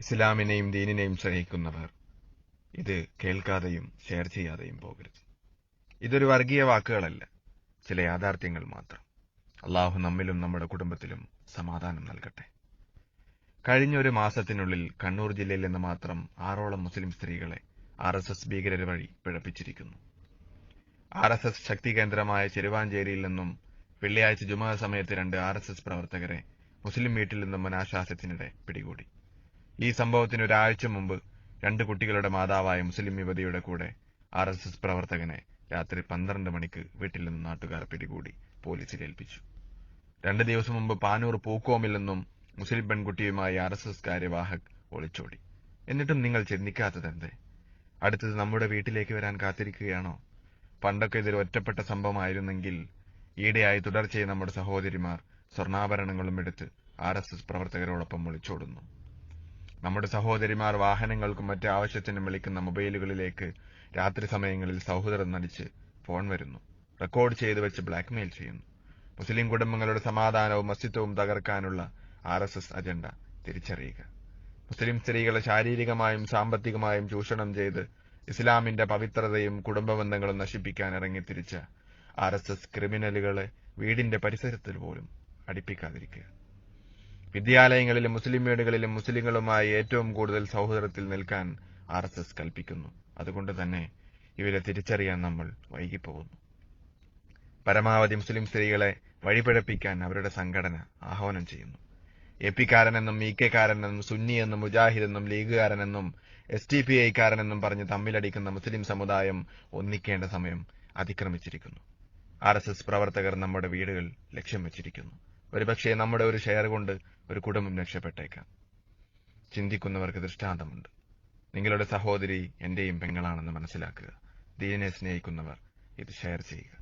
ഇസ്ലാമിനെയും ദീനിനെയും സ്നേഹിക്കുന്നവർ ഇത് കേൾക്കാതെയും ഷെയർ ചെയ്യാതെയും പോകരുത്. ഇതൊരു വർഗീയ വാക്കുകളല്ല, ചില യാഥാർത്ഥ്യങ്ങൾ മാത്രം. അള്ളാഹു നമ്മിലും നമ്മുടെ കുടുംബത്തിലും സമാധാനം നൽകട്ടെ. കഴിഞ്ഞ ഒരു മാസത്തിനുള്ളിൽ കണ്ണൂർ ജില്ലയിൽ നിന്ന് മാത്രം 6ഓളം മുസ്ലിം സ്ത്രീകളെ RSS ഭീകരർ വഴി പിഴപ്പിച്ചിരിക്കുന്നു. RSS ശക്തി കേന്ദ്രമായ ചെരുവാഞ്ചേരിയിൽ നിന്നും വെള്ളിയാഴ്ച ജുമുഅ സമയത്ത് 2 RSS പ്രവർത്തകരെ മുസ്ലിം വീട്ടിൽ നിന്നും അനാശാസ്യത്തിനിടെ പിടികൂടി. ഈ സംഭവത്തിന് ഒരാഴ്ച മുമ്പ് 2 കുട്ടികളുടെ മാതാവായ മുസ്ലിം യുവതിയുടെ കൂടെ RSS പ്രവർത്തകനെ രാത്രി 12 മണിക്ക് വീട്ടിൽ നിന്ന് നാട്ടുകാർ പിടികൂടി പോലീസിൽ ഏൽപ്പിച്ചു. 2 ദിവസം മുമ്പ് പാനൂർ പൂക്കോമിൽ നിന്നും മുസ്ലിം പെൺകുട്ടിയുമായി RSS കാര്യവാഹക് ഒളിച്ചോടി. എന്നിട്ടും നിങ്ങൾ ചിന്തിക്കാത്തതെന്തേ? അടുത്തത് നമ്മുടെ വീട്ടിലേക്ക് വരാൻ കാത്തിരിക്കുകയാണോ? പണ്ടൊക്കെ ഇതൊരു ഒറ്റപ്പെട്ട സംഭവമായിരുന്നെങ്കിൽ ഈയിടെയായി തുടർച്ചയായി നമ്മുടെ സഹോദരിമാർ സ്വർണ്ണാഭരണങ്ങളും എടുത്ത് RSS പ്രവർത്തകരോടൊപ്പം ഒളിച്ചോടുന്നു. നമ്മുടെ സഹോദരിമാർ വാഹനങ്ങൾക്കും മറ്റ് ആവശ്യത്തിനും വിളിക്കുന്ന മൊബൈലുകളിലേക്ക് രാത്രി സമയങ്ങളിൽ സൗഹൃദം നടിച്ച് ഫോൺ വരുന്നു, റെക്കോർഡ് ചെയ്തു വെച്ച് ബ്ലാക്ക്മെയിൽ ചെയ്യുന്നു. മുസ്ലിം കുടുംബങ്ങളുടെ സമാധാനവും അസ്തിത്വവും തകർക്കാനുള്ള RSS അജണ്ട തിരിച്ചറിയുക. മുസ്ലിം സ്ത്രീകളെ ശാരീരികമായും സാമ്പത്തികമായും ചൂഷണം ചെയ്ത് ഇസ്ലാമിന്റെ പവിത്രതയും കുടുംബബന്ധങ്ങളും നശിപ്പിക്കാൻ ഇറങ്ങിത്തിരിച്ച RSS ക്രിമിനലുകളെ വീടിന്റെ പരിസരത്തിൽ പോലും അടുപ്പിക്കാതിരിക്കുക. വിദ്യാലയങ്ങളിലും മുസ്ലിം വീടുകളിലും മുസ്ലിങ്ങളുമായി ഏറ്റവും കൂടുതൽ സൗഹൃദത്തിൽ നിൽക്കാൻ RSS കൽപ്പിക്കുന്നു. അതുകൊണ്ട് തന്നെ ഇവരെ തിരിച്ചറിയാൻ നമ്മൾ വൈകിപ്പോകുന്നു. പരമാവധി മുസ്ലിം സ്ത്രീകളെ വഴിപിഴപ്പിക്കാൻ അവരുടെ സംഘടന ആഹ്വാനം ചെയ്യുന്നു. AP കാരനെന്നും EK കാരനെന്നും സുന്നി എന്നും മുജാഹിദ് എന്നും ലീഗുകാരനെന്നും SDPI കാരനെന്നും പറഞ്ഞ് തമ്മിലടിക്കുന്ന മുസ്ലിം സമുദായം ഒന്നിക്കേണ്ട സമയം അതിക്രമിച്ചിരിക്കുന്നു. RSS പ്രവർത്തകർ നമ്മുടെ വീടുകൾ ലക്ഷ്യം വെച്ചിരിക്കുന്നു. ഒരുപക്ഷെ നമ്മുടെ ഒരു ഷെയർ കൊണ്ട് ഒരു കുടുംബം രക്ഷപ്പെട്ടേക്കാം. ചിന്തിക്കുന്നവർക്ക് ദൃഷ്ടാന്തമുണ്ട്. നിങ്ങളുടെ സഹോദരി എന്റെയും പെങ്ങളാണെന്ന് മനസ്സിലാക്കുക. ദീനിനെ സ്നേഹിക്കുന്നവർ ഇത് ഷെയർ ചെയ്യുക.